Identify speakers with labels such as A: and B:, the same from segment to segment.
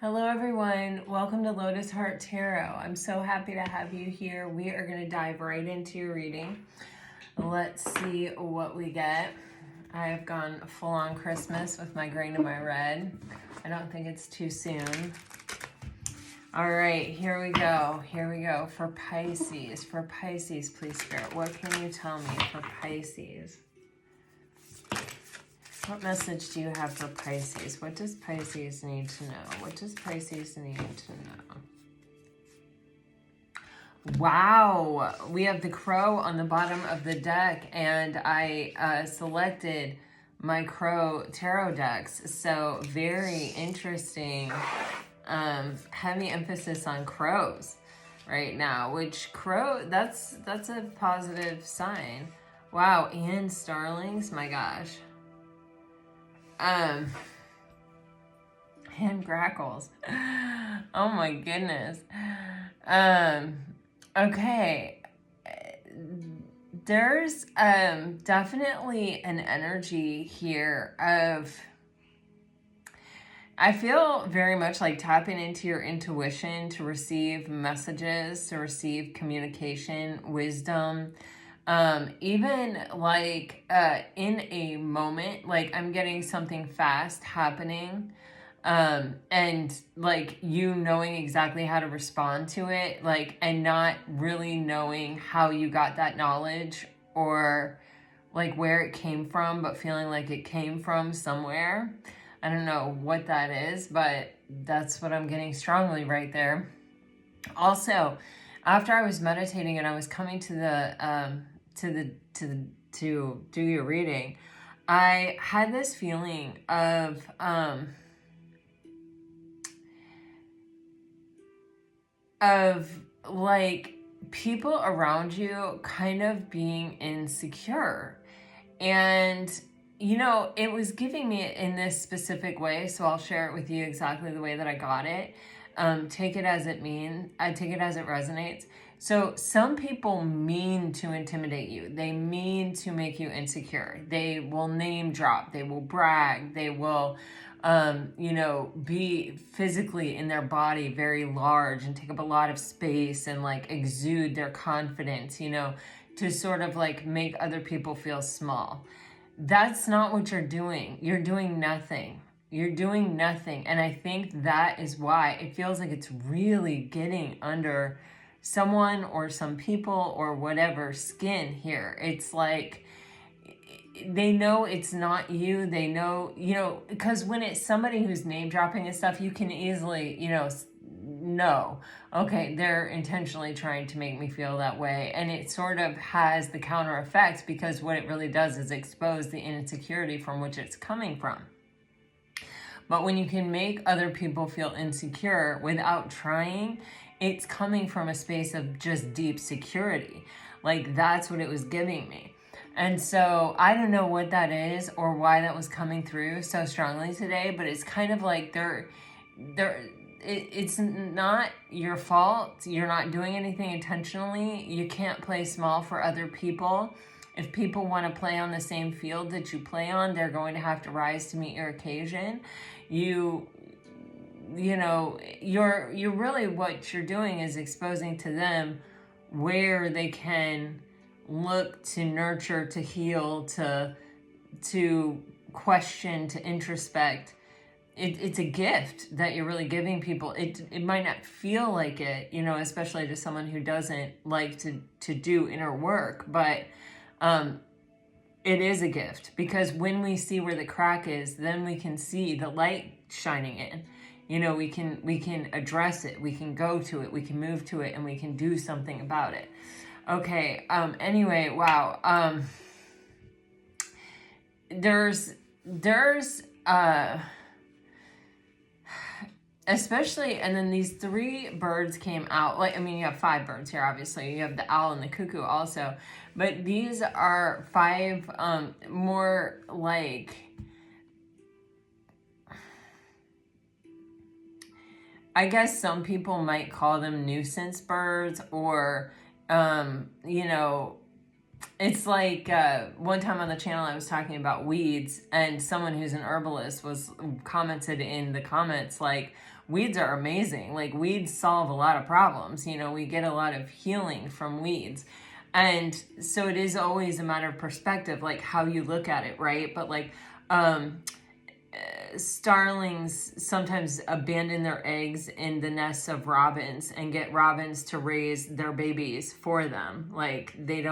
A: Hello everyone, welcome to Lotus Heart Tarot. I'm so happy to have you here. We are going to dive right into your reading. Let's see what we get. I have gone full on Christmas with my green and my red. I don't think it's too soon. All right, here we go. Here we go for Pisces. For Pisces, please Spirit, what can you tell me for Pisces? What message do you have for Pisces? What does Pisces need to know? What does Pisces need to know? Wow, we have the crow on the bottom of the deck, and I selected my crow tarot decks. So very interesting. Heavy emphasis on crows right now, which crow, that's a positive sign. Wow, and starlings, my gosh. And grackles. Oh my goodness. Okay. There's definitely an energy here of, I feel very much like tapping into your intuition to receive messages, to receive communication, wisdom. Even like in a moment, like I'm getting something fast happening, and like you knowing exactly how to respond to it, like, and not really knowing how you got that knowledge or like where it came from, but feeling like it came from somewhere. I don't know what that is, but that's what I'm getting strongly right there. Also, after I was meditating and I was coming to do your reading, I had this feeling of like people around you kind of being insecure. And you know, it was giving me it in this specific way, so I'll share it with you exactly the way that I got it. Take it as it means. I take it as it resonates. So some people mean to intimidate you. They mean to make you insecure. They will name drop. They will brag. They will, you know, be physically in their body very large and take up a lot of space and like exude their confidence, you know, to sort of like make other people feel small. That's not what you're doing. You're doing nothing. You're doing nothing. And I think that is why it feels like it's really getting under someone or some people or whatever skin here. It's like they know it's not you. They know, you know, because when it's somebody who's name dropping and stuff, you can easily, you know, okay, they're intentionally trying to make me feel that way. And it sort of has the counter effect, because what it really does is expose the insecurity from which it's coming from. But when you can make other people feel insecure without trying, it's coming from a space of just deep security. Like that's what it was giving me. And so I don't know what that is or why that was coming through so strongly today, but it's kind of like it's not your fault. You're not doing anything intentionally. You can't play small for other people. If people want to play on the same field that you play on, they're going to have to rise to meet your occasion. You know, you're really, what you're doing is exposing to them where they can look to nurture, to heal, to question, to introspect. It's a gift that you're really giving people. It might not feel like it, you know, especially to someone who doesn't like to do inner work, but it is a gift, because when we see where the crack is, then we can see the light shining in. You know, we can address it, we can go to it, we can move to it, and we can do something about it. Okay, anyway, wow. There's especially, and then these three birds came out. Like, I mean, you have five birds here, obviously. You have the owl and the cuckoo also. But these are five more like, I guess some people might call them nuisance birds, or, you know, it's like one time on the channel I was talking about weeds, and someone who's an herbalist was commented in the comments like, weeds are amazing. Like, weeds solve a lot of problems. You know, we get a lot of healing from weeds. And so it is always a matter of perspective, like how you look at it, right? But like starlings sometimes abandon their eggs in the nests of robins and get robins to raise their babies for them. Like, they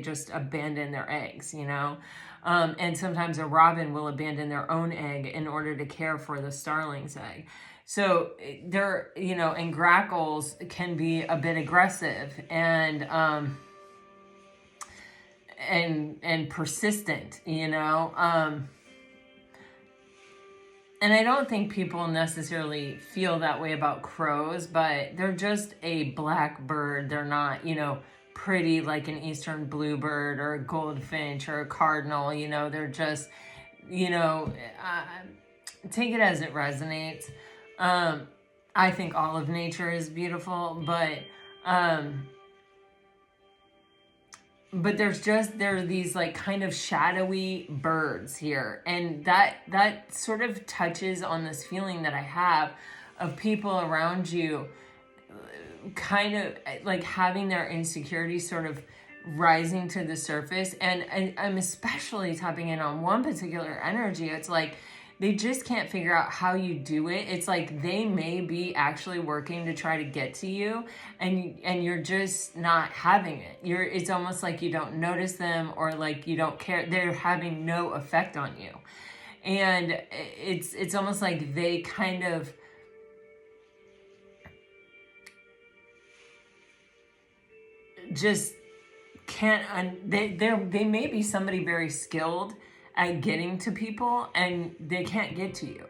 A: just abandon their eggs, you know? And sometimes a robin will abandon their own egg in order to care for the starling's egg. So they're, you know, and grackles can be a bit aggressive and persistent, you know? And I don't think people necessarily feel that way about crows, but they're just a black bird. They're not, you know, pretty like an eastern bluebird or a goldfinch or a cardinal. You know, they're just, you know, take it as it resonates. I think all of nature is beautiful, but there are these like kind of shadowy birds here. And that sort of touches on this feeling that I have of people around you kind of like having their insecurity sort of rising to the surface. And I'm especially tapping in on one particular energy. It's like, they just can't figure out how you do it. It's like they may be actually working to try to get to you, and you're just not having it. It's almost like you don't notice them, or like you don't care. They're having no effect on you. And it's almost like they kind of just can't, they may be somebody very skilled at getting to people, and they can't get to you.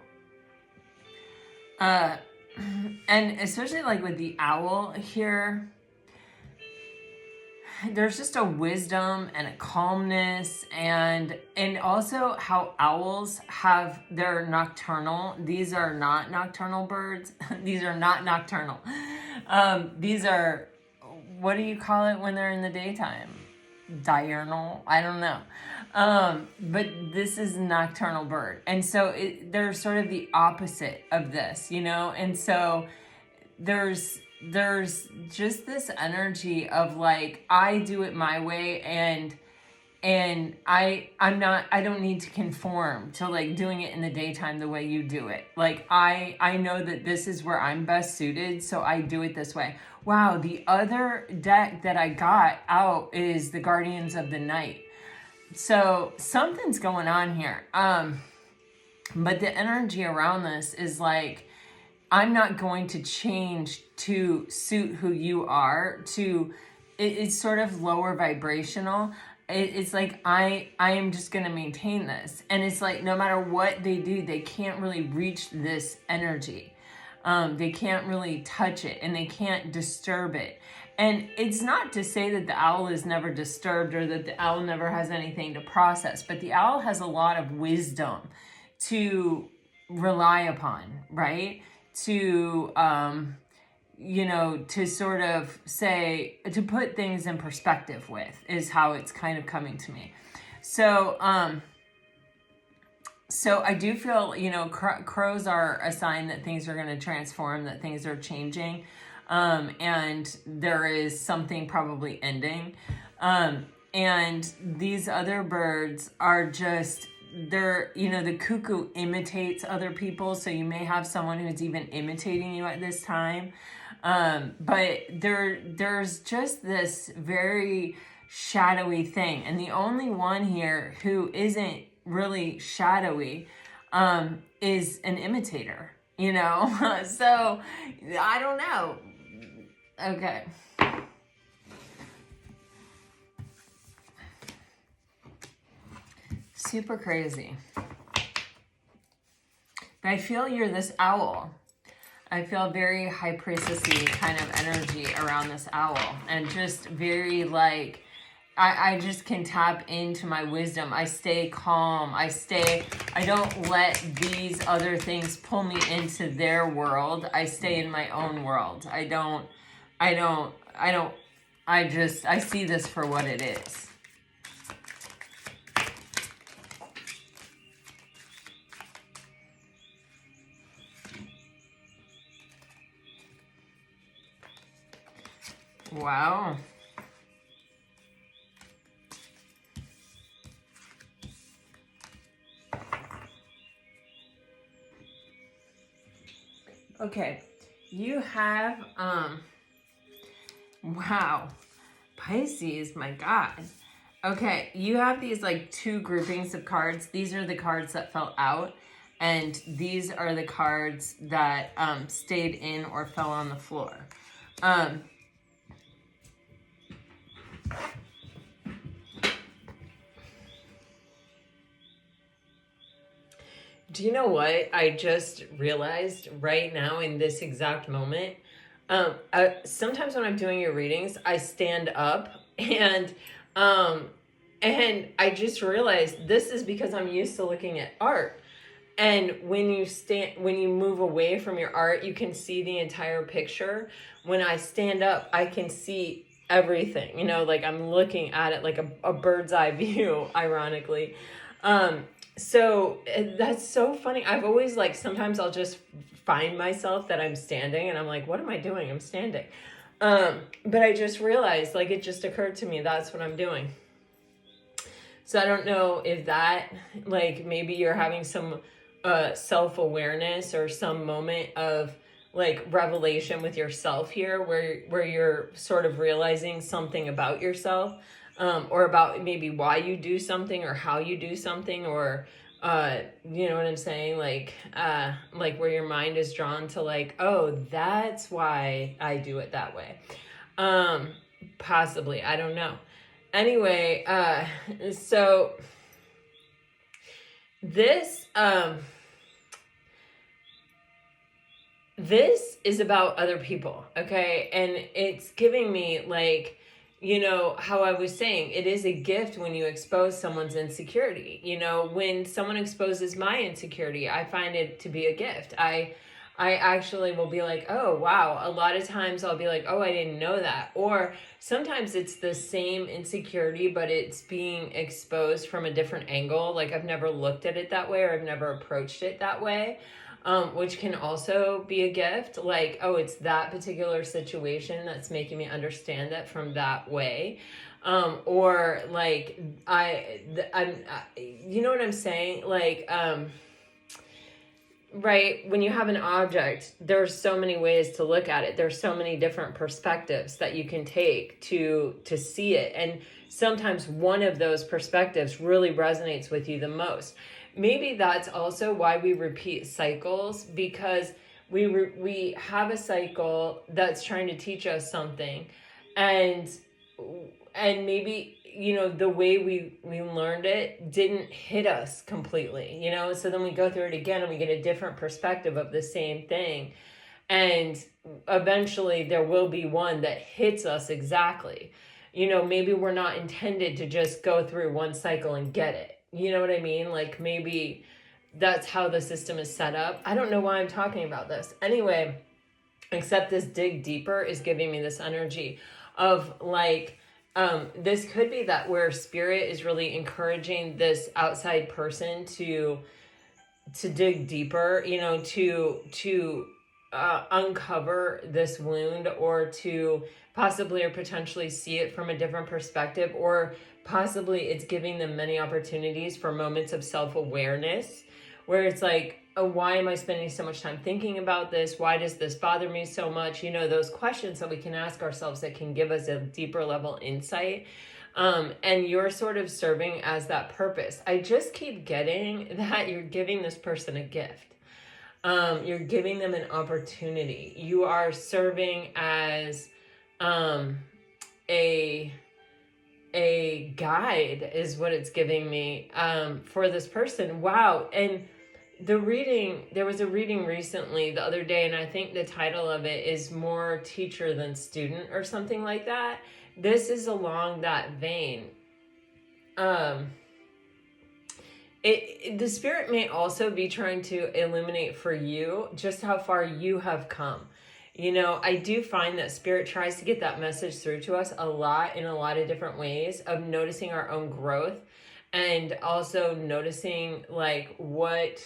A: And especially like with the owl here, there's just a wisdom and a calmness, and also how owls have their nocturnal. These are not nocturnal birds. These are not nocturnal. These are, what do you call it when they're in the daytime? Diurnal? I don't know. But this is a nocturnal bird. And so they're sort of the opposite of this, you know? And so there's just this energy of like, I do it my way, and I don't need to conform to like doing it in the daytime the way you do it. Like, I know that this is where I'm best suited, so I do it this way. Wow, the other deck that I got out is the Guardians of the Night. So something's going on here. But the energy around this is like, I'm not going to change to suit who you are. It's sort of lower vibrational. It's like, I am just going to maintain this. And it's like, no matter what they do, they can't really reach this energy. They can't really touch it, and they can't disturb it. And it's not to say that the owl is never disturbed, or that the owl never has anything to process, but the owl has a lot of wisdom to rely upon, right? To, you know, to sort of say, to put things in perspective with, is how it's kind of coming to me. So, so I do feel, you know, crows are a sign that things are going to transform, that things are changing. And there is something probably ending. And these other birds are just, they're, you know, the cuckoo imitates other people. So you may have someone who's even imitating you at this time. But there's just this very shadowy thing. And the only one here who isn't really shadowy, is an imitator, you know? So I don't know. Okay. Super crazy. But I feel you're this owl. I feel very high priestessy kind of energy around this owl, and just very like, I just can tap into my wisdom. I stay calm. I don't let these other things pull me into their world. I stay in my own world. I see this for what it is. Wow. Okay, you have, wow, Pisces, my God. Okay, you have these like two groupings of cards. These are the cards that fell out, and these are the cards that stayed in or fell on the floor. Do you know what I just realized right now in this exact moment? Sometimes when I'm doing your readings, I stand up and I just realized this is because I'm used to looking at art. And when you move away from your art, you can see the entire picture. When I stand up, I can see everything, you know, like I'm looking at it like a bird's eye view, ironically. So that's so funny. I've always like, sometimes I'll just find myself that I'm standing and I'm like, what am I doing? I'm standing. But I just realized, like, it just occurred to me, that's what I'm doing. So I don't know if that, like, maybe you're having some self-awareness or some moment of like revelation with yourself here where you're sort of realizing something about yourself, or about maybe why you do something or how you do something, or you know what I'm saying, like where your mind is drawn to like, oh, that's why I do it that way. Possibly, I don't know. Anyway, so this this is about other people, okay? And it's giving me like, you know, how I was saying, it is a gift when you expose someone's insecurity. You know, when someone exposes my insecurity, I find it to be a gift. I actually will be like, oh, wow. A lot of times I'll be like, oh, I didn't know that. Or sometimes it's the same insecurity, but it's being exposed from a different angle. Like I've never looked at it that way, or I've never approached it that way. Which can also be a gift. Like, oh, it's that particular situation that's making me understand it from that way. Or like, you know what I'm saying? Like, right, when you have an object, there's so many ways to look at it. There's so many different perspectives that you can take to see it. And sometimes one of those perspectives really resonates with you the most. Maybe that's also why we repeat cycles, because we have a cycle that's trying to teach us something, and maybe, you know, the way we learned it didn't hit us completely, you know, so then we go through it again and we get a different perspective of the same thing, and eventually there will be one that hits us exactly. You know, maybe we're not intended to just go through one cycle and get it. You know what I mean? Like maybe that's how the system is set up. I don't know why I'm talking about this. Anyway, except this dig deeper is giving me this energy of like, this could be that where spirit is really encouraging this outside person to dig deeper, you know, to uncover this wound, or to possibly or potentially see it from a different perspective, or possibly it's giving them many opportunities for moments of self-awareness where it's like, oh, why am I spending so much time thinking about this? Why does this bother me so much? You know, those questions that we can ask ourselves that can give us a deeper level insight. And you're sort of serving as that purpose. I just keep getting that you're giving this person a gift. You're giving them an opportunity. You are serving as a guide is what it's giving me for this person. Wow. And there was a reading recently the other day, and I think the title of it is More Teacher Than Student or something like that. This is along that vein. The spirit may also be trying to illuminate for you just how far you have come. You know, I do find that spirit tries to get that message through to us a lot in a lot of different ways of noticing our own growth, and also noticing like what,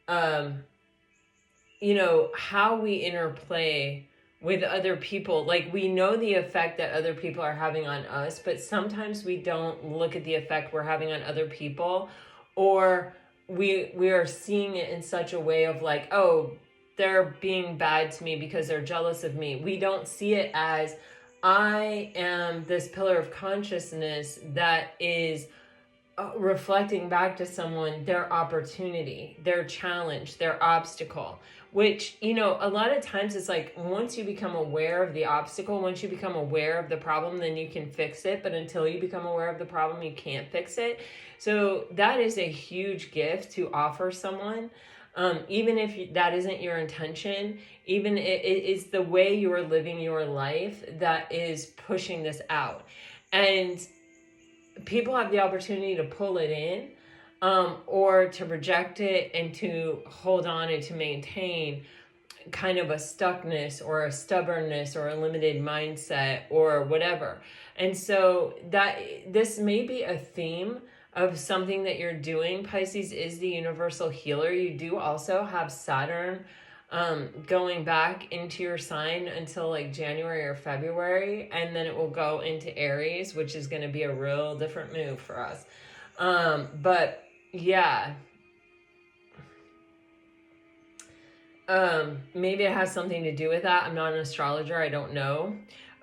A: you know, how we interplay with other people. Like, we know the effect that other people are having on us, but sometimes we don't look at the effect we're having on other people, or we are seeing it in such a way of like, oh, they're being bad to me because they're jealous of me. We don't see it as, I am this pillar of consciousness that is reflecting back to someone their opportunity, their challenge, their obstacle. Which, you know, a lot of times it's like, once you become aware of the obstacle, once you become aware of the problem, then you can fix it. But until you become aware of the problem, you can't fix it. So that is a huge gift to offer someone. Even if that isn't your intention, even it is the way you are living your life that is pushing this out. And people have the opportunity to pull it in, or to reject it and to hold on and to maintain kind of a stuckness or a stubbornness or a limited mindset or whatever. And so that this may be a theme of something that you're doing. Pisces is the universal healer. You do also have Saturn going back into your sign until like January or February, and then it will go into Aries, which is going to be a real different move for us. But yeah, maybe it has something to do with that. I'm not an astrologer. I don't know.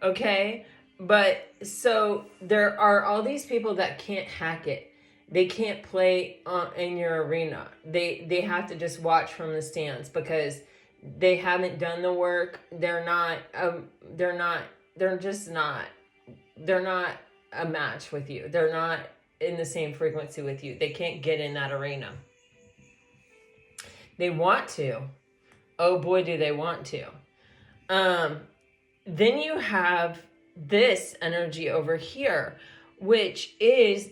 A: Okay. But so there are all these people that can't hack it. They can't play in your arena. They have to just watch from the stands because they haven't done the work. They're not a match with you. They're not in the same frequency with you. They can't get in that arena. They want to. Oh boy, do they want to. Then you have this energy over here, which is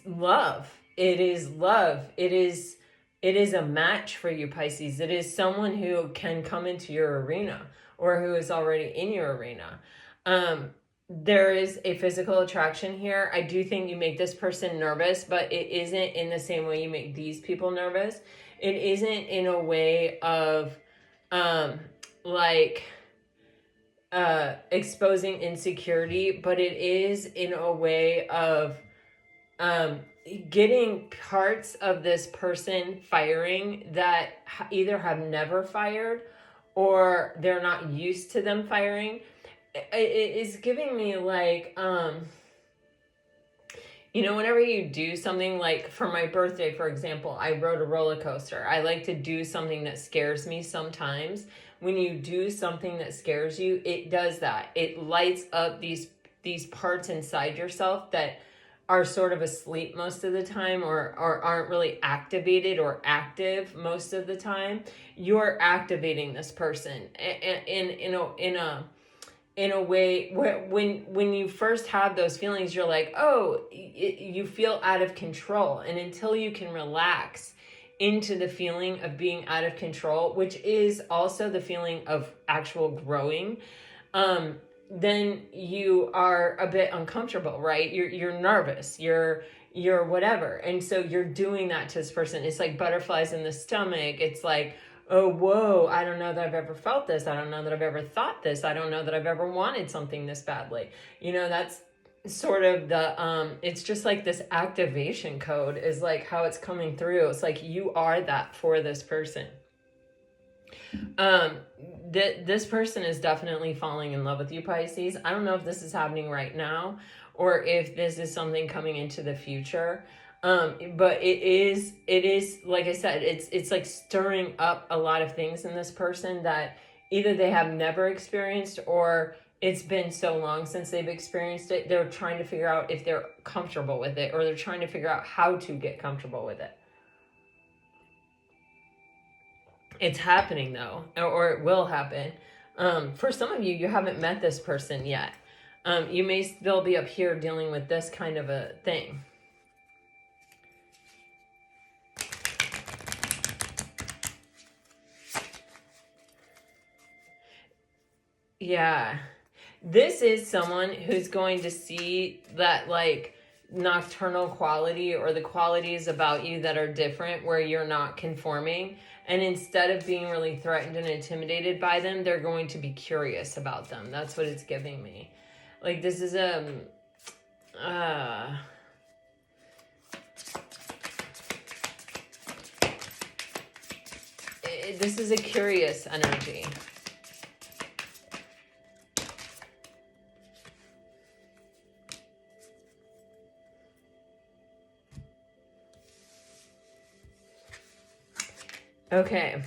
A: love. It is love. It is a match for you, Pisces. It is someone who can come into your arena or who is already in your arena. There is a physical attraction here. I do think you make this person nervous, but it isn't in the same way you make these people nervous. It isn't in a way of exposing insecurity, but it is in a way of getting parts of this person firing that either have never fired or they're not used to them firing. It is giving me like, you know, whenever you do something, like for my birthday, for example, I rode a roller coaster. I like to do something that scares me sometimes. When you do something that scares you, it does that. It lights up these parts inside yourself that are sort of asleep most of the time, or aren't really activated or active most of the time. You're activating this person in a way where when you first have those feelings, you're like, oh, you feel out of control. And until you can relax into the feeling of being out of control, which is also the feeling of actual growing, then you are a bit uncomfortable, right? You're nervous, you're whatever. And so you're doing that to this person. It's like butterflies in the stomach. It's like, oh, whoa, I don't know that I've ever felt this. I don't know that I've ever thought this. I don't know that I've ever wanted something this badly. You know, that's sort of the, it's just like this activation code is like how it's coming through. It's like you are that for this person. This person is definitely falling in love with you, Pisces. I don't know if this is happening right now or if this is something coming into the future. But it is, like I said, it's like stirring up a lot of things in this person that either they have never experienced or it's been so long since they've experienced it. They're trying to figure out if they're comfortable with it, or they're trying to figure out how to get comfortable with it. It's happening though, or it will happen. For some of you, you haven't met this person yet. You may still be up here dealing with this kind of a thing. Yeah, this is someone who's going to see that, like, nocturnal quality or the qualities about you that are different where you're not conforming. And instead of being really threatened and intimidated by them, they're going to be curious about them. That's what it's giving me. Like this is this is a curious energy. Okay.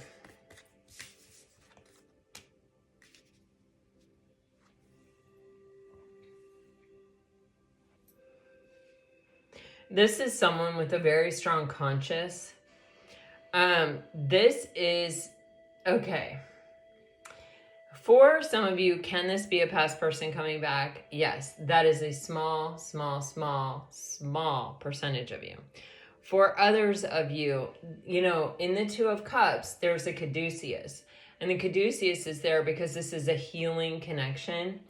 A: This is someone with a very strong conscience. This is, okay. For some of you, can this be a past person coming back? Yes, that is a small, small, small, small percentage of you. For others of you, you know, in the Two of Cups, there's a caduceus. And the caduceus is there because this is a healing connection.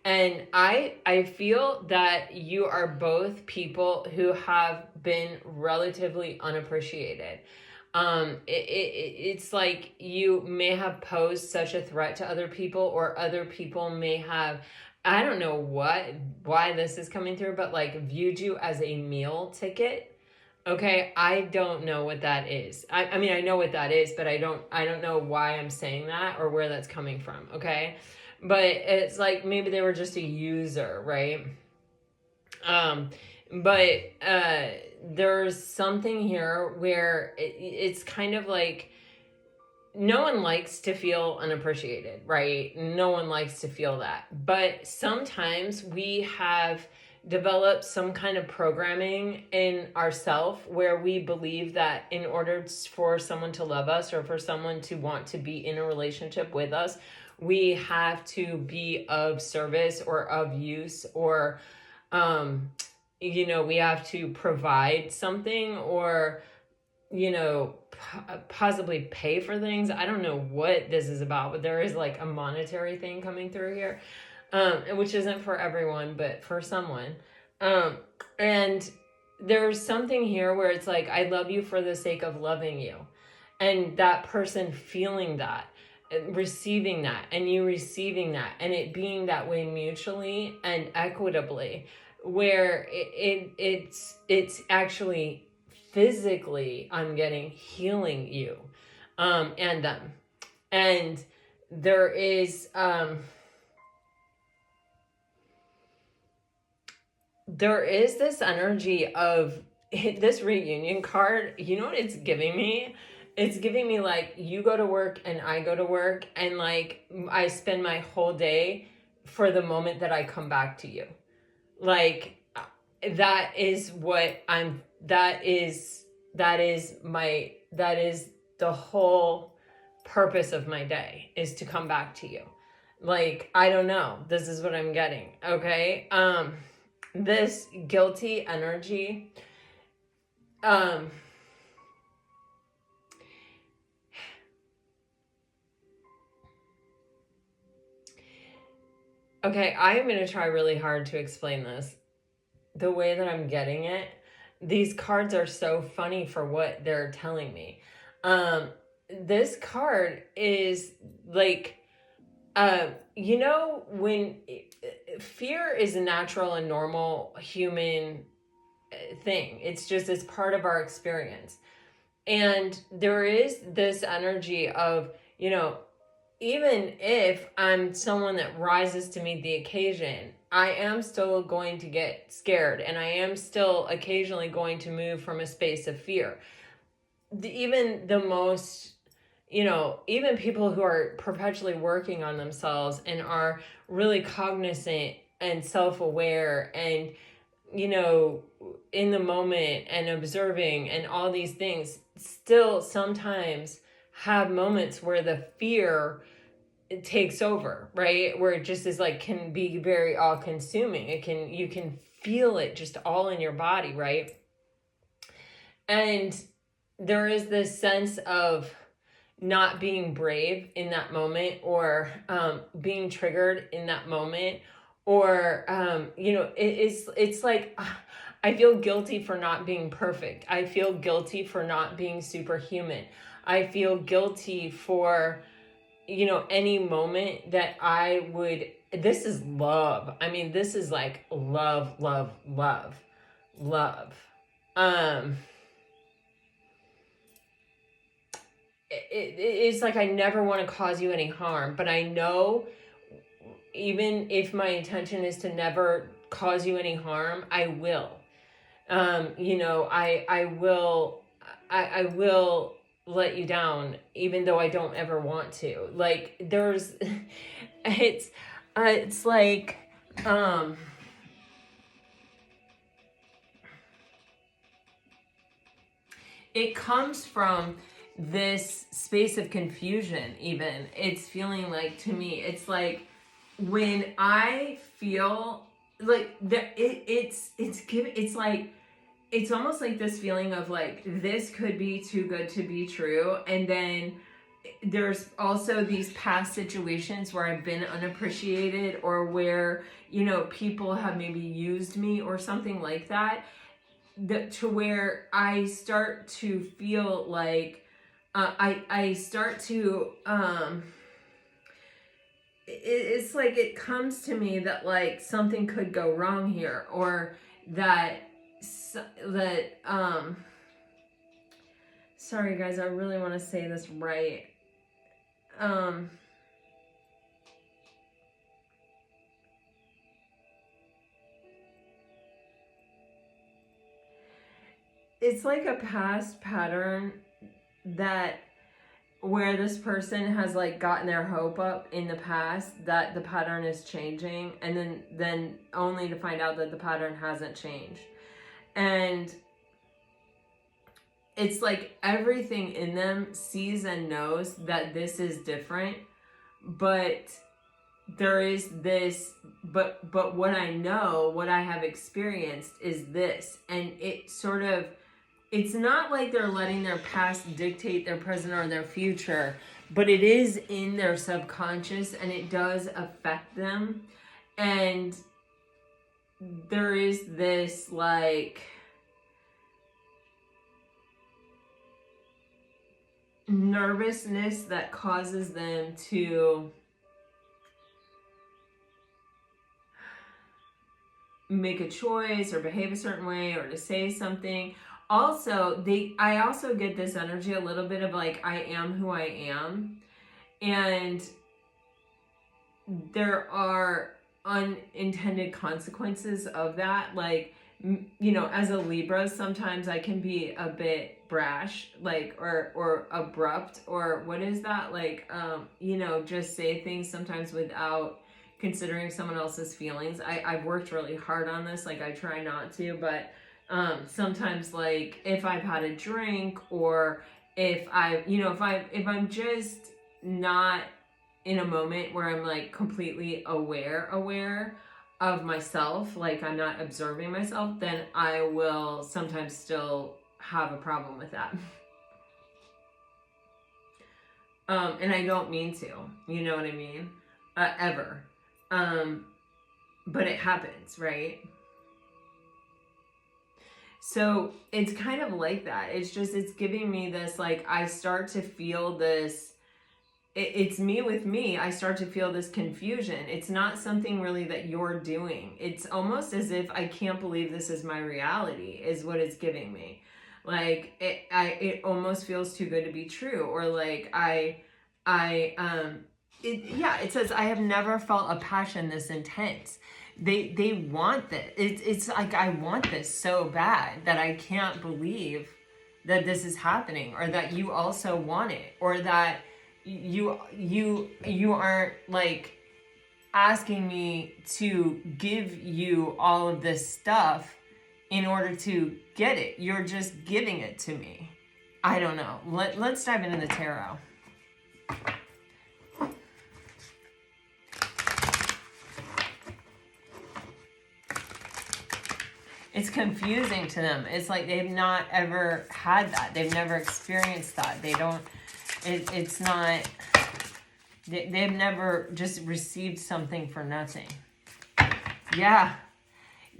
A: And I feel that you are both people who have been relatively unappreciated. It's like you may have posed such a threat to other people, or other people may have, I don't know why this is coming through, but like viewed you as a meal ticket. Okay, I don't know what that is. I mean, I know what that is, but I don't know why I'm saying that or where that's coming from. Okay. But it's like maybe they were just a user, right? But there's something here where it's kind of like no one likes to feel unappreciated, right? No one likes to feel that. But sometimes we have developed some kind of programming in ourselves where we believe that in order for someone to love us or for someone to want to be in a relationship with us, we have to be of service or of use, or, you know, we have to provide something, or, you know, possibly pay for things. I don't know what this is about, but there is like a monetary thing coming through here, which isn't for everyone, but for someone. And there's something here where it's like, I love you for the sake of loving you. And that person feeling that, receiving that, and you receiving that, and it being that way mutually and equitably, where it's actually physically, I'm getting healing you, and them. And there is, this energy of this reunion card. You know what it's giving me? It's giving me like, you go to work and I go to work, and like I spend my whole day for the moment that I come back to you. Like that is what I'm, that is the whole purpose of my day, is to come back to you. Like, I don't know. This is what I'm getting. Okay. This guilty energy, okay, I am going to try really hard to explain this. The way that I'm getting it, these cards are so funny for what they're telling me. This card is like, you know, when fear is a natural and normal human thing. It's just, it's part of our experience. And there is this energy of, you know, even if I'm someone that rises to meet the occasion, I am still going to get scared, and I am still occasionally going to move from a space of fear. Even the most, you know, even people who are perpetually working on themselves and are really cognizant and self-aware and, you know, in the moment and observing and all these things, still sometimes have moments where the fear takes over, right? Where it just is like, can be very all consuming. You can feel it just all in your body, right? And there is this sense of not being brave in that moment, or being triggered in that moment, or you know, it's like, I feel guilty for not being perfect. I feel guilty for not being superhuman. I feel guilty for, you know, any moment that I would, this is love. I mean, this is like love, love, love, love. It's like I never want to cause you any harm, but I know even if my intention is to never cause you any harm, I will. You know, I will let you down, even though I don't ever want to. Like there's, it's like, it comes from this space of confusion. Even it's feeling like, to me, it's like when I feel like that, it's like, it's almost like this feeling of like, this could be too good to be true. And then there's also these past situations where I've been unappreciated, or where, you know, people have maybe used me or something like that, to where I start to feel like, I start to, it's like it comes to me that like something could go wrong here, or that sorry guys, I really want to say this right. It's like a past pattern that, where this person has like gotten their hope up in the past, that the pattern is changing, and then only to find out that the pattern hasn't changed. And it's like everything in them sees and knows that this is different, but there is this, but what I know, what I have experienced is this. And it sort of, it's not like they're letting their past dictate their present or their future, but it is in their subconscious, and it does affect them. And there is this like nervousness that causes them to make a choice or behave a certain way or to say something. Also, I also get this energy a little bit of like, I am who I am. And there are unintended consequences of that. Like, you know, as a Libra, sometimes I can be a bit brash, like, or abrupt, or what is that? Like, you know, just say things sometimes without considering someone else's feelings. I've worked really hard on this. Like, I try not to, but sometimes, like, if I've had a drink, or if I, you know, if I'm just not in a moment where I'm like completely aware of myself, like I'm not observing myself, then I will sometimes still have a problem with that. And I don't mean to, you know what I mean? Ever. But it happens, right? So it's kind of like that. It's just, it's giving me this, like, I start to feel this, it's me with me. I start to feel this confusion. It's not something really that you're doing. It's almost as if I can't believe this is my reality, is what it's giving me. Like, it almost feels too good to be true. Or like, it says, I have never felt a passion this intense. They want this. It's like, I want this so bad that I can't believe that this is happening, or that you also want it, or that you aren't like asking me to give you all of this stuff in order to get it. You're just giving it to me. I don't know. Let's dive into the tarot. It's confusing to them. It's like they've not ever had that. They've never experienced that. They don't, it's not, they've never just received something for nothing. Yeah.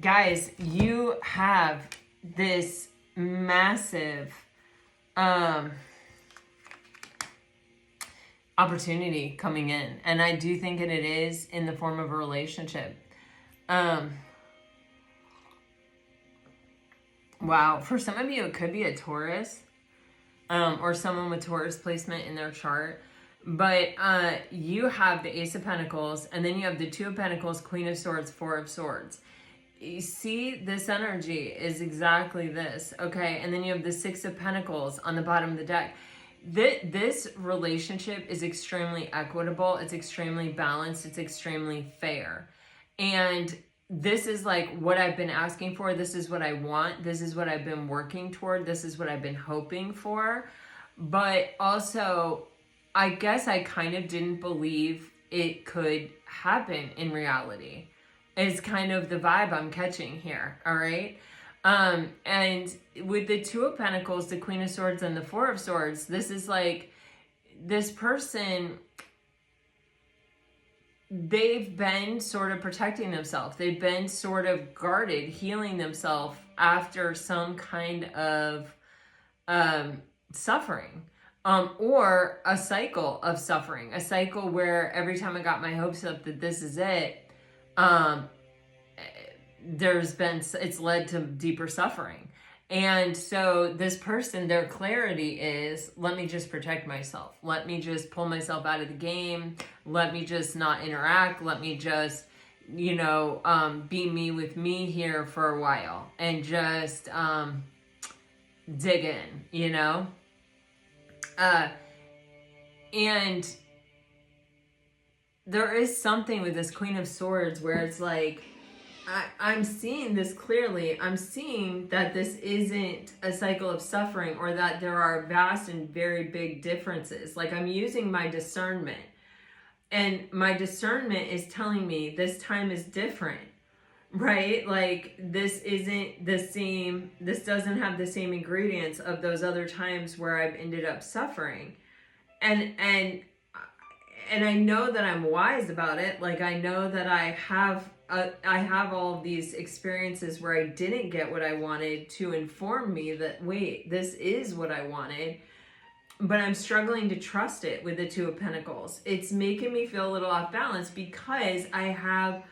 A: Guys, you have this massive opportunity coming in, and I do think that it is in the form of a relationship. Wow, for some of you it could be a Taurus, or someone with Taurus placement in their chart. But you have the Ace of Pentacles, and then you have the Two of Pentacles, Queen of Swords, Four of Swords. You see, this energy is exactly this, okay? And then you have the Six of Pentacles on the bottom of the deck. This relationship is extremely equitable. It's extremely balanced. It's extremely fair. And this is like what I've been asking for. This is what I want. This is what I've been working toward. This is what I've been hoping for. But also, I guess I kind of didn't believe it could happen in reality. Is kind of the vibe I'm catching here, all right? And with the Two of Pentacles, the Queen of Swords, and the Four of Swords, this is like, this person, they've been sort of protecting themselves. They've been sort of guarded, healing themselves after some kind of suffering. Or a cycle of suffering. A cycle where every time I got my hopes up that this is it, it's led to deeper suffering. And so this person, their clarity is, let me just protect myself. Let me just pull myself out of the game. Let me just not interact. Let me just, be me with me here for a while and just dig in, and there is something with this Queen of Swords where it's like, I'm seeing this clearly. I'm seeing that this isn't a cycle of suffering, or that there are vast and very big differences. Like, I'm using my discernment, and my discernment is telling me this time is different, right? Like, this isn't the same. This doesn't have the same ingredients of those other times where I've ended up suffering. And I know that I'm wise about it. Like, I know that I have all of these experiences where I didn't get what I wanted to inform me that, wait, this is what I wanted. But I'm struggling to trust it with the Two of Pentacles. It's making me feel a little off balance because I have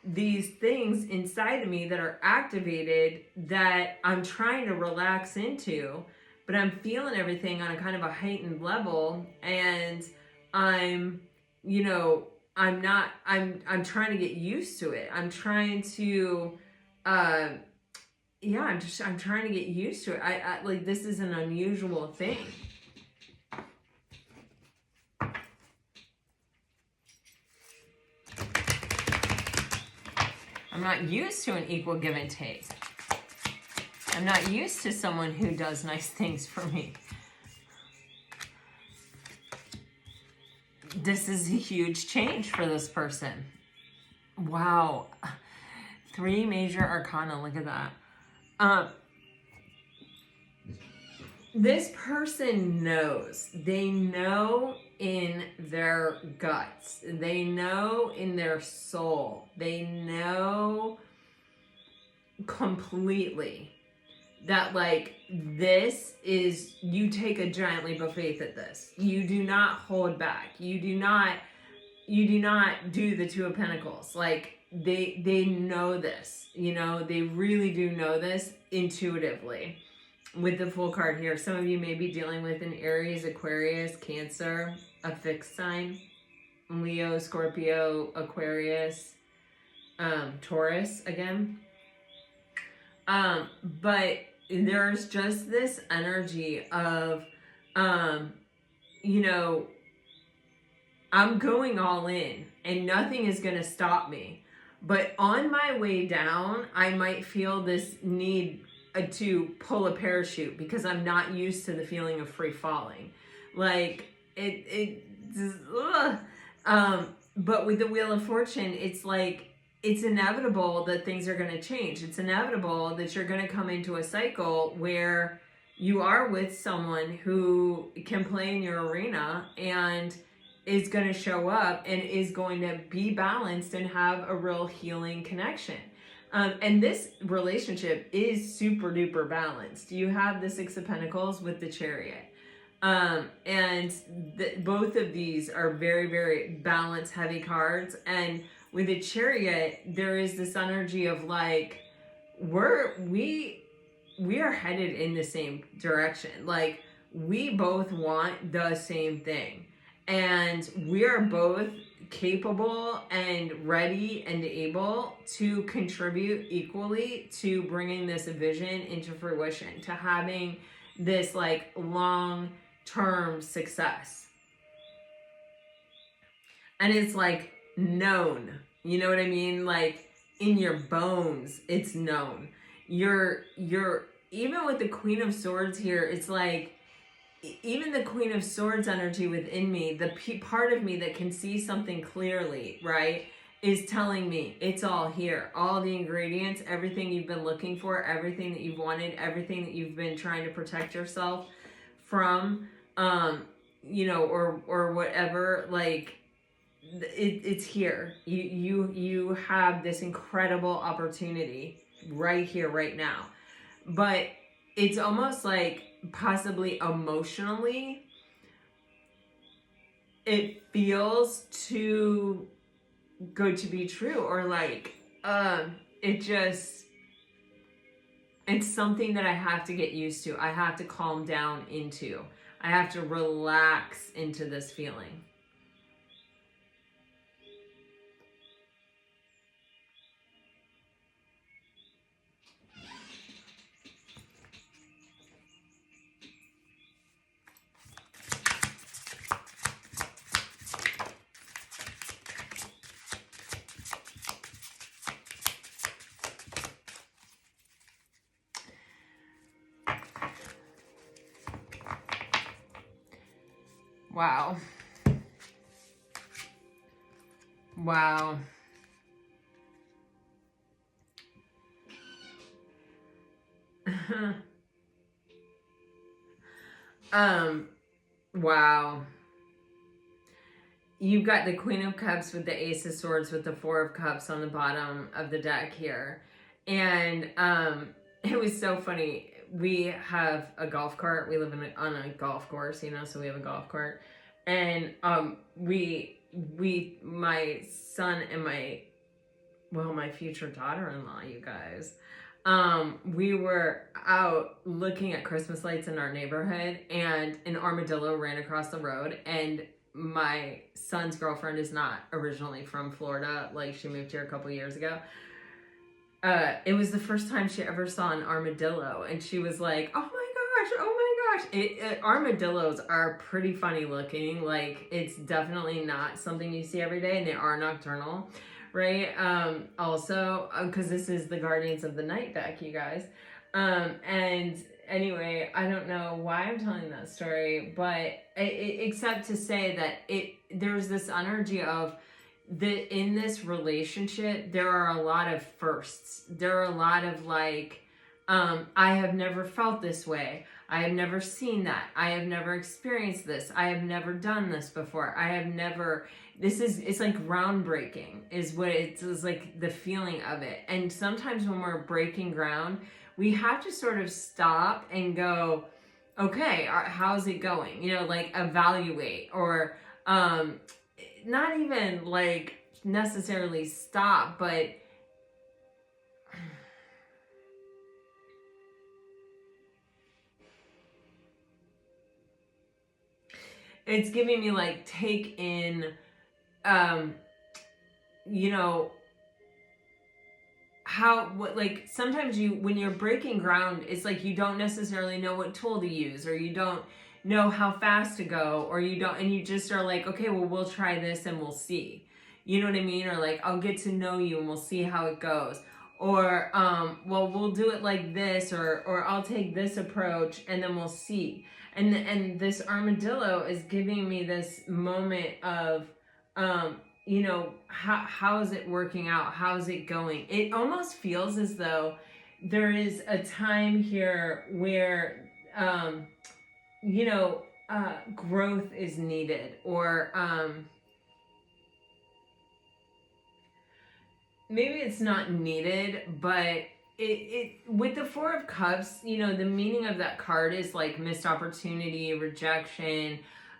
A: these things inside of me that are activated that I'm trying to relax into, but I'm feeling everything on a kind of a heightened level, and I'm trying to get used to it. I'm trying to, I'm trying to get used to it. I like, this is an unusual thing. I'm not used to an equal give and take. I'm not used to someone who does nice things for me. This is a huge change for this person. Wow. 3 major arcana. Look at that. This person knows. They know in their guts. They know in their soul. They know completely that, like, this is, you take a giant leap of faith at this. You do not hold back. You do not do the Two of Pentacles. Like, they know this, they really do know this intuitively. With the Fool card here, some of you may be dealing with an Aries, Aquarius, Cancer, a fixed sign, Leo, Scorpio, Aquarius, Taurus again. But there's just this energy of, I'm going all in and nothing is going to stop me. But on my way down, I might feel this need to pull a parachute because I'm not used to the feeling of free falling. Like, but with the Wheel of Fortune, it's like, it's inevitable that things are going to change. It's inevitable that you're going to come into a cycle where you are with someone who can play in your arena and is going to show up and is going to be balanced and have a real healing connection. And this relationship is super duper balanced. You have the Six of Pentacles with the Chariot. And both of these are very, very balanced, heavy cards. And with the Chariot, there is this energy of like, we are headed in the same direction. Like, we both want the same thing. And we are both capable and ready and able to contribute equally to bringing this vision into fruition, to having this like long-term success. And it's like known, you know what I mean? Like in your bones, it's known. You're even with the Queen of Swords here, it's like, even the Queen of Swords energy within me, the part of me that can see something clearly, right, is telling me it's all here. All the ingredients, everything you've been looking for, everything that you've wanted, everything that you've been trying to protect yourself from, you know, or whatever, like, it's here. You have this incredible opportunity right here, right now. But it's almost like possibly emotionally, it feels too good to be true, or like, it's something that I have to get used to. I have to calm down into. I have to relax into this feeling. Wow. Wow. Wow. You've got the Queen of Cups with the Ace of Swords with the Four of Cups on the bottom of the deck here. And it was so funny. We have a golf cart. We live on a golf course, you know, so we have a golf cart. And my son and my future daughter-in-law, you guys, we were out looking at Christmas lights in our neighborhood, and an armadillo ran across the road. And my son's girlfriend is not originally from Florida. Like, she moved here a couple years ago. It was the first time she ever saw an armadillo, and she was like, oh my gosh. Armadillos are pretty funny looking. Like, it's definitely not something you see every day, and they are nocturnal, right? Also, because this is the Guardians of the Night deck, you guys. And anyway, I don't know why I'm telling that story, but except to say that there's this energy of in this relationship, there are a lot of firsts. There are a lot of like, I have never felt this way. I have never seen that. I have never experienced this. I have never done this before. It's like groundbreaking is what it's like, the feeling of it. And sometimes when we're breaking ground, we have to sort of stop and go, okay, how's it going? You know, like evaluate, or not even like necessarily stop, but it's giving me like, take in, you know, like sometimes when you're breaking ground, it's like you don't necessarily know what tool to use, or you don't know how fast to go, or and you just are like, okay, well, we'll try this and we'll see. You know what I mean? Or like, I'll get to know you and we'll see how it goes. Or, well, we'll do it like this, or I'll take this approach and then we'll see. And this armadillo is giving me this moment of, you know, how is it working out? How's it going? It almost feels as though there is a time here where, you know, growth is needed, or maybe it's not needed, but it with the Four of Cups, you know, the meaning of that card is like missed opportunity, rejection,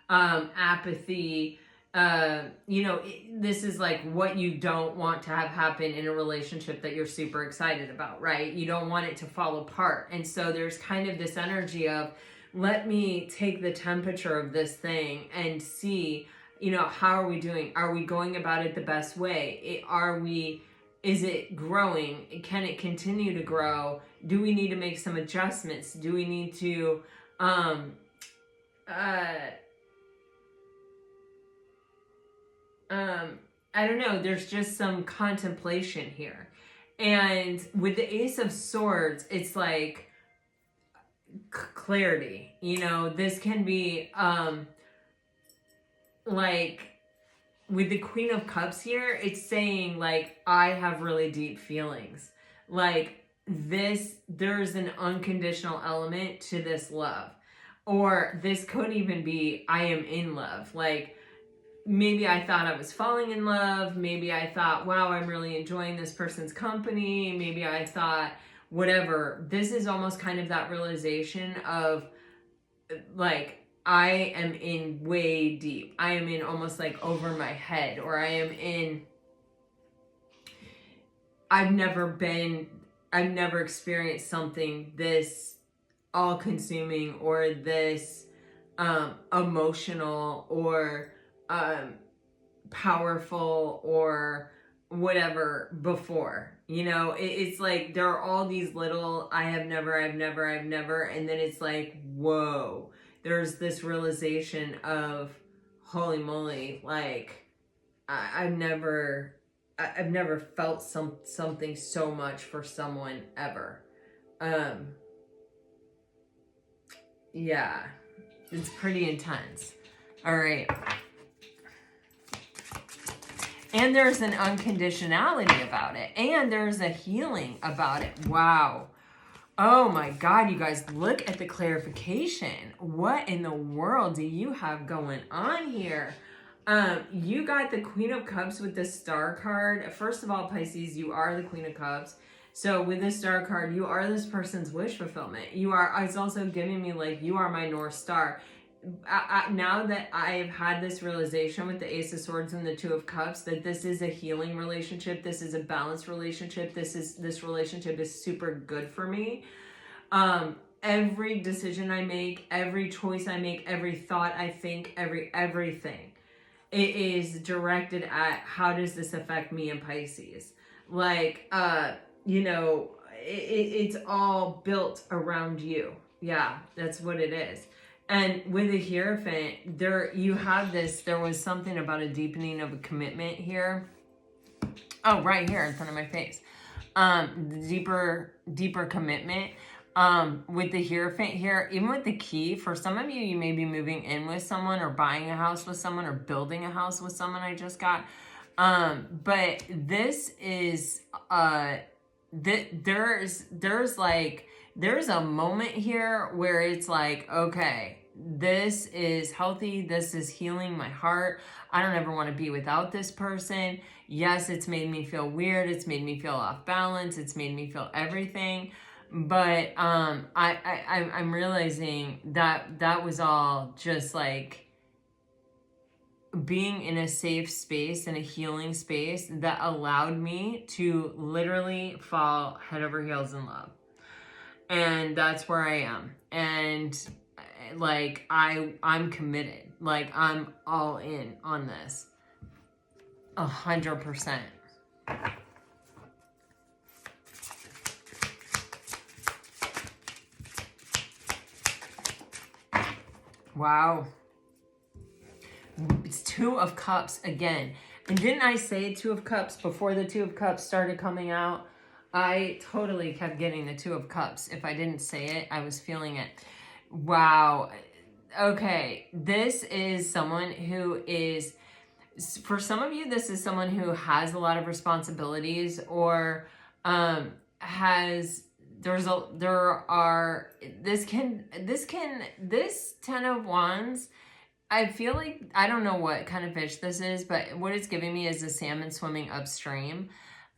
A: apathy. You know, this is like what you don't want to have happen in a relationship that you're super excited about, right? You don't want it to fall apart. And so there's kind of this energy of, let me take the temperature of this thing and see, you know, how are we doing? Are we going about it the best way? Is it growing? Can it continue to grow? Do we need to make some adjustments? Do we need to, I don't know, there's just some contemplation here. And with the Ace of Swords, it's like clarity. You know, this can be, like, with the Queen of Cups here, it's saying, like, I have really deep feelings. Like, there's an unconditional element to this love. Or this could even be, I am in love. Like, maybe I thought I was falling in love. Maybe I thought, wow, I'm really enjoying this person's company. Maybe I thought, whatever. This is almost kind of that realization of, like, I am in way deep. I am in almost like over my head, or I am in, I've never experienced something this all-consuming or this emotional or powerful or whatever before. You know, it's like there are all these little I've never, and then it's like, whoa, there's this realization of, holy moly, like I've never felt something so much for someone ever. Yeah, it's pretty intense. All right. And there's an unconditionality about it. And there's a healing about it. Wow. Oh my God, you guys, look at the clarification. What in the world do you have going on here? You got the Queen of Cups with the Star card. First of all, Pisces, you are the Queen of Cups. So with the Star card, you are this person's wish fulfillment. You are, it's also giving me like, you are my North Star. Now that I've had this realization with the Ace of Swords and the Two of Cups, that this is a healing relationship, this is a balanced relationship, this relationship is super good for me. Every decision I make, every choice I make, every thought I think, everything, it is directed at how does this affect me in Pisces. Like, you know, it's all built around you. Yeah, that's what it is. And with the Hierophant, there was something about a deepening of a commitment here. Oh, right here in front of my face. Deeper commitment. With the Hierophant here, even with the Key, for some of you, you may be moving in with someone or buying a house with someone or building a house with someone I just got. But this is, there's a moment here where it's like, okay, this is healthy. This is healing my heart. I don't ever want to be without this person. Yes, it's made me feel weird. It's made me feel off balance. It's made me feel everything. But I'm realizing that was all just like being in a safe space, in a healing space that allowed me to literally fall head over heels in love. And that's where I am. And like, I'm committed. Like, I'm all in on this. 100%. Wow. It's Two of Cups again. And didn't I say Two of Cups before the Two of Cups started coming out? I totally kept getting the Two of Cups. If I didn't say it, I was feeling it. Wow. Okay. This is someone who is, for some of you, this is someone who has a lot of responsibilities or this 10 of Wands, I feel like, I don't know what kind of fish this is, but what it's giving me is a salmon swimming upstream.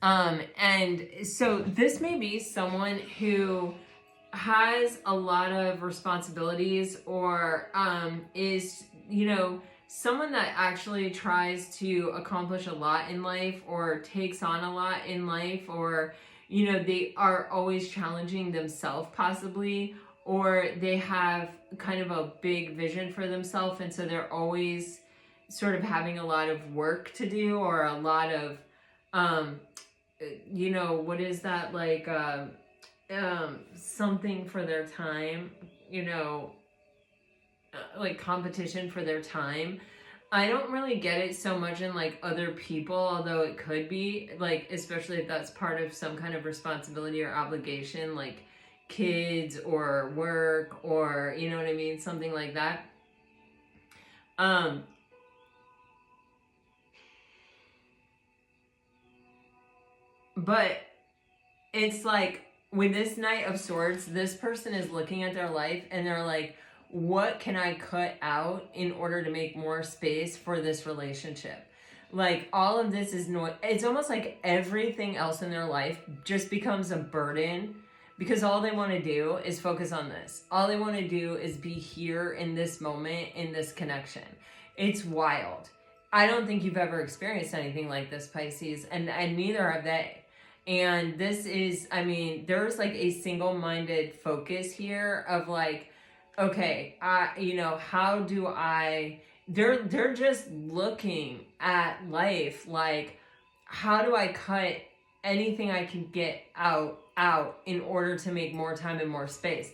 A: And so this may be someone who has a lot of responsibilities, or is, someone that actually tries to accomplish a lot in life, or takes on a lot in life, or, they are always challenging themselves possibly, or they have kind of a big vision for themselves. And so they're always sort of having a lot of work to do, or a lot of, what is that, like, something for their time, like competition for their time. I don't really get it so much in like other people, although it could be, like, especially if that's part of some kind of responsibility or obligation, like kids or work, or, you know what I mean? Something like that. But it's like, with this Knight of Swords, this person is looking at their life and they're like, what can I cut out in order to make more space for this relationship? Like, all of this is it's almost like everything else in their life just becomes a burden, because all they want to do is focus on this. All they want to do is be here in this moment, in this connection. It's wild. I don't think you've ever experienced anything like this, Pisces, and neither have they. And this is, there's like a single-minded focus here of like, okay, how do I, they're just looking at life like, how do I cut anything I can get out in order to make more time and more space?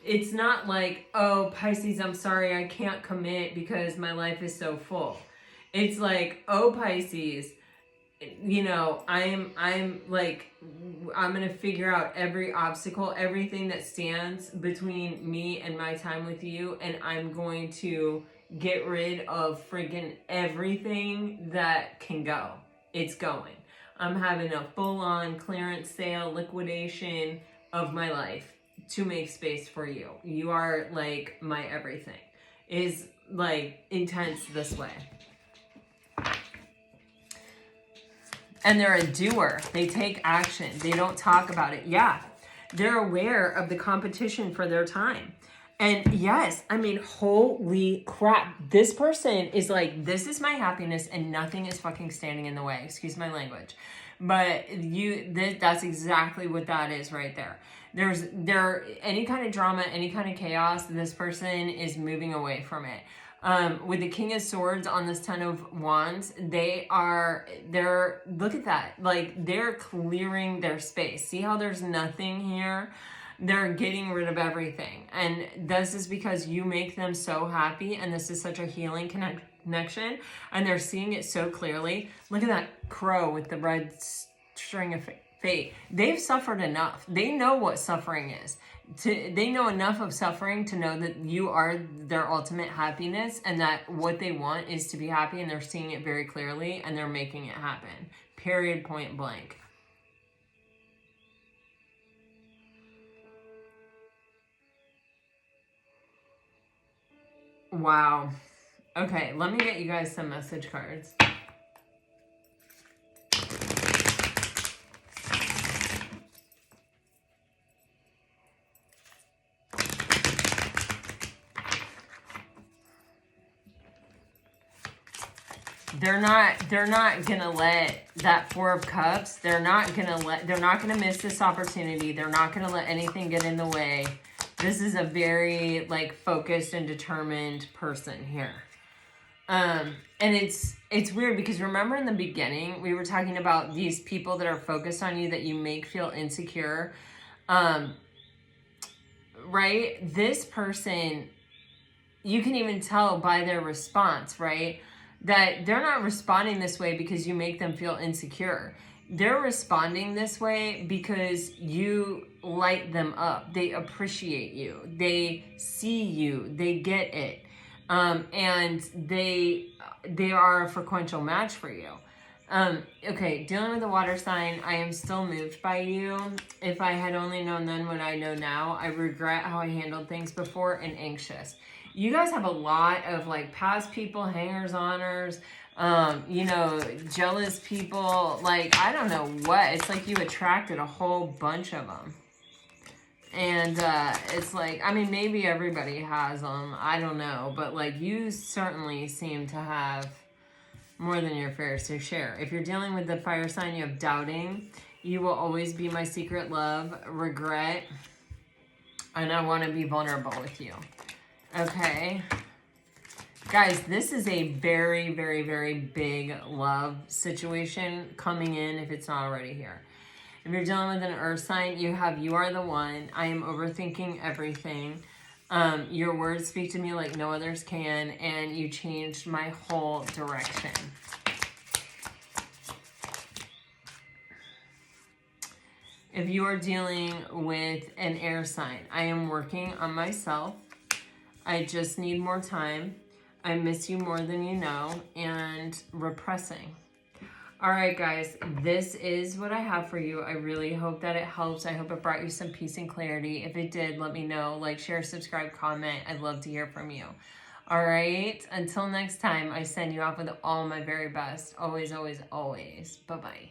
A: It's not like, oh, Pisces, I'm sorry, I can't commit because my life is so full. It's like, oh, Pisces, I'm going to figure out every obstacle, everything that stands between me and my time with you. And I'm going to get rid of friggin' everything that can go. It's going. I'm having a full-on clearance sale, liquidation of my life to make space for you. You are like my everything. Is like intense this way. And they're a doer. They take action. They don't talk about it. Yeah. They're aware of the competition for their time. And yes, holy crap. This person is like, this is my happiness and nothing is fucking standing in the way. Excuse my language. But that's exactly what that is right there. There any kind of drama, any kind of chaos, this person is moving away from it. With the King of Swords on this Ten of Wands, they're look at that. Like, they're clearing their space. See how there's nothing here? They're getting rid of everything. And this is because you make them so happy, and this is such a healing connection, and they're seeing it so clearly. Look at that crow with the red string of fate. They've suffered enough. They know what suffering is. They know enough of suffering to know that you are their ultimate happiness, and that what they want is to be happy, and they're seeing it very clearly, and they're making it happen. Period, point blank. Wow. Okay, let me get you guys some message cards. They're not gonna let that Four of Cups, they're not gonna miss this opportunity. They're not gonna let anything get in the way. This is a very like focused and determined person here. And it's weird because remember in the beginning, we were talking about these people that are focused on you that you make feel insecure. Right? This person, you can even tell by their response, right? That they're not responding this way because you make them feel insecure. They're responding this way because you light them up. They appreciate you. They see you. They get it. And they are a frequential match for you. Okay, dealing with the water sign, I am still moved by you. If I had only known then what I know now, I regret how I handled things before and anxious. You guys have a lot of like past people, hangers-oners, You know, jealous people, like, I don't know what. It's like you attracted a whole bunch of them. And it's like, I mean, maybe everybody has them. I don't know. But, like, you certainly seem to have more than your fair share. If you're dealing with the fire sign, you have doubting. You will always be my secret love, regret, and I want to be vulnerable with you. Okay. Guys, this is a very, very, very big love situation coming in if it's not already here. If you're dealing with an earth sign, you have you are the one. I am overthinking everything. Your words speak to me like no others can, and you changed my whole direction. If you are dealing with an air sign, I am working on myself. I just need more time. I miss you more than you know, and repressing. All right, guys, this is what I have for you. I really hope that it helps. I hope it brought you some peace and clarity. If it did, let me know. Like, share, subscribe, comment. I'd love to hear from you. All right, until next time, I send you off with all my very best. Always, always, always. Bye-bye.